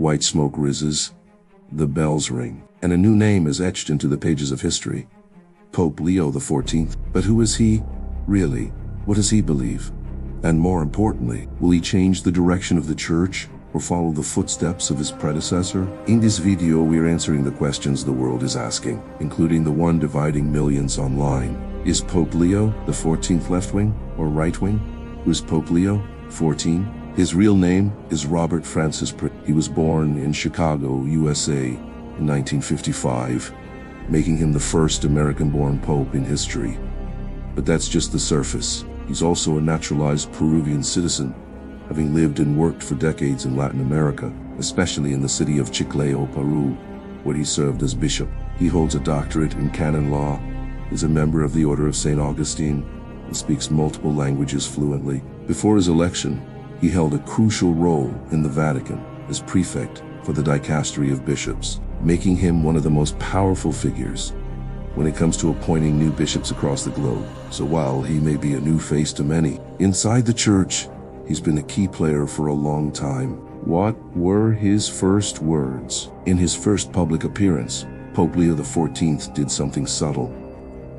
white smoke rises, the bells ring, and a new name is etched into the pages of history. Pope Leo XIV. But who is he, really? What does he believe? And more importantly, will he change the direction of the Church or follow the footsteps of his predecessor? In this video, we are answering the questions the world is asking, including the one dividing millions online. Is Pope Leo XIV left-wing or right-wing? Who is Pope Leo XIV? His real name is Robert Francis Prevost. He was born in Chicago, USA in 1955, making him the first American-born pope in history. But that's just the surface. He's also a naturalized Peruvian citizen, having lived and worked for decades in Latin America, especially in the city of Chiclayo, Peru, where he served as bishop. He holds a doctorate in canon law, is a member of the Order of St. Augustine, and speaks multiple languages fluently. Before his election, he held a crucial role in the Vatican as prefect for the dicastery of bishops, making him one of the most powerful figures when it comes to appointing new bishops across the globe. So while he may be a new face to many, inside the Church, he's been a key player for a long time. What were his first words? In his first public appearance, Pope Leo XIV did something subtle,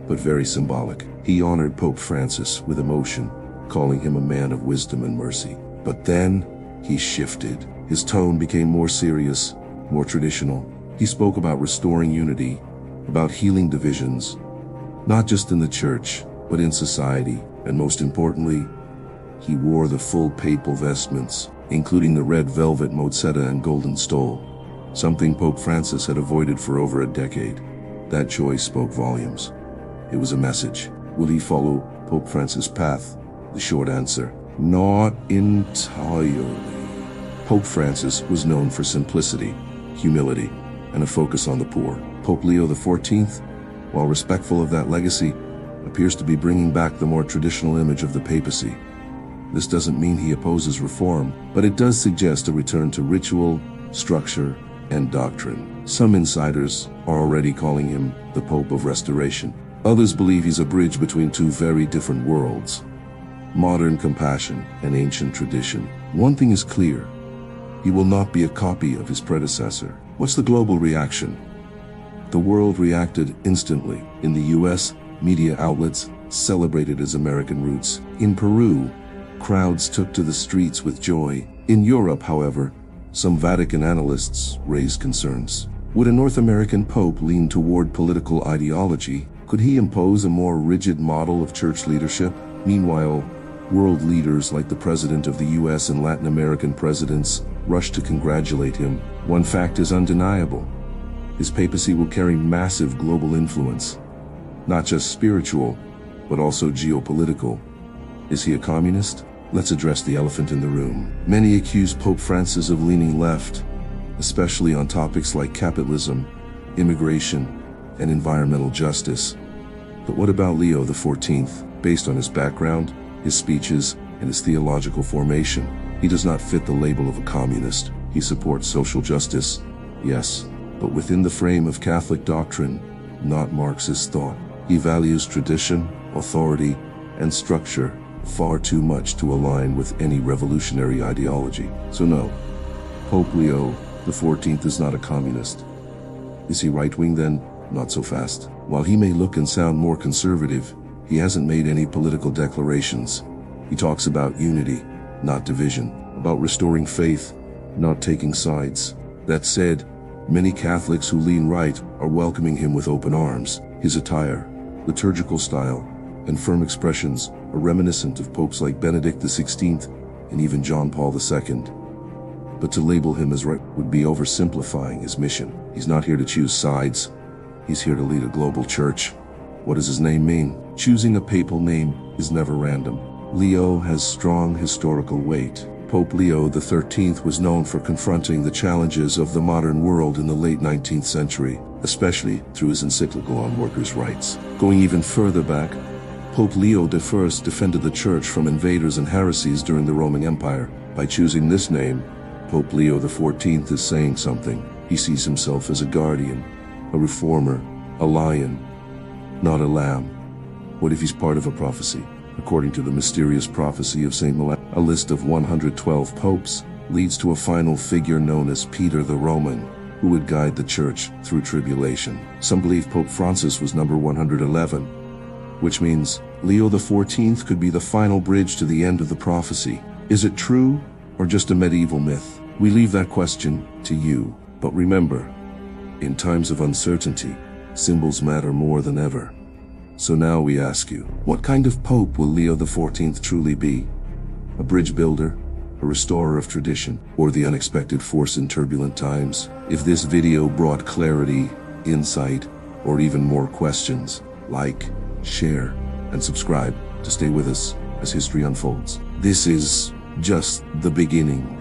but very symbolic. He honored Pope Francis with emotion, calling him a man of wisdom and mercy. But then, he shifted. His tone became more serious, more traditional. He spoke about restoring unity, about healing divisions, not just in the Church, but in society. And most importantly, he wore the full papal vestments, including the red velvet mozzetta and golden stole, something Pope Francis had avoided for over a decade. That choice spoke volumes. It was a message. Will he follow Pope Francis' path? The short answer, not entirely. Pope Francis was known for simplicity, humility, and a focus on the poor. Pope Leo XIV, while respectful of that legacy, appears to be bringing back the more traditional image of the papacy. This doesn't mean he opposes reform, but it does suggest a return to ritual, structure, and doctrine. Some insiders are already calling him the Pope of Restoration. Others believe he's a bridge between two very different worlds, modern compassion and ancient tradition. One thing is clear, he will not be a copy of his predecessor. What's the global reaction? The world reacted instantly. In the US, media outlets celebrated his American roots. In Peru, crowds took to the streets with joy. In Europe, however, some Vatican analysts raised concerns. Would a North American pope lean toward political ideology? Could he impose a more rigid model of church leadership? Meanwhile, world leaders like the President of the US and Latin American presidents rushed to congratulate him. One fact is undeniable. His papacy will carry massive global influence, not just spiritual, but also geopolitical. Is he a communist? Let's address the elephant in the room. Many accuse Pope Francis of leaning left, especially on topics like capitalism, immigration, and environmental justice. But what about Leo XIV? Based on his background, his speeches, and his theological formation, he does not fit the label of a communist. He supports social justice, yes, but within the frame of Catholic doctrine, not Marxist thought. He values tradition, authority, and structure far too much to align with any revolutionary ideology. So no, Pope Leo XIV is not a communist. Is he right-wing then? Not so fast. While he may look and sound more conservative, he hasn't made any political declarations. He talks about unity, not division, about restoring faith, not taking sides. That said, many Catholics who lean right are welcoming him with open arms. His attire, liturgical style, and firm expressions are reminiscent of popes like Benedict XVI and even John Paul II. But to label him as right would be oversimplifying his mission. He's not here to choose sides. He's here to lead a global church. What does his name mean? Choosing a papal name is never random. Leo has strong historical weight. Pope Leo XIII was known for confronting the challenges of the modern world in the late 19th century, especially through his encyclical on workers' rights. Going even further back, Pope Leo I defended the Church from invaders and heresies during the Roman Empire. By choosing this name, Pope Leo XIV is saying something. He sees himself as a guardian, a reformer, a lion, not a lamb. What if he's part of a prophecy? According to the mysterious prophecy of St. Malach, a list of 112 popes leads to a final figure known as Peter the Roman, who would guide the church through tribulation. Some believe Pope Francis was number 111, which means Leo XIV could be the final bridge to the end of the prophecy. Is it true or just a medieval myth? We leave that question to you. But remember, in times of uncertainty, symbols matter more than ever. So now we ask you, what kind of pope will Leo XIV truly be? A bridge builder, a restorer of tradition, or the unexpected force in turbulent times? If this video brought clarity, insight, or even more questions, like, share, and subscribe to stay with us as history unfolds. This is just the beginning.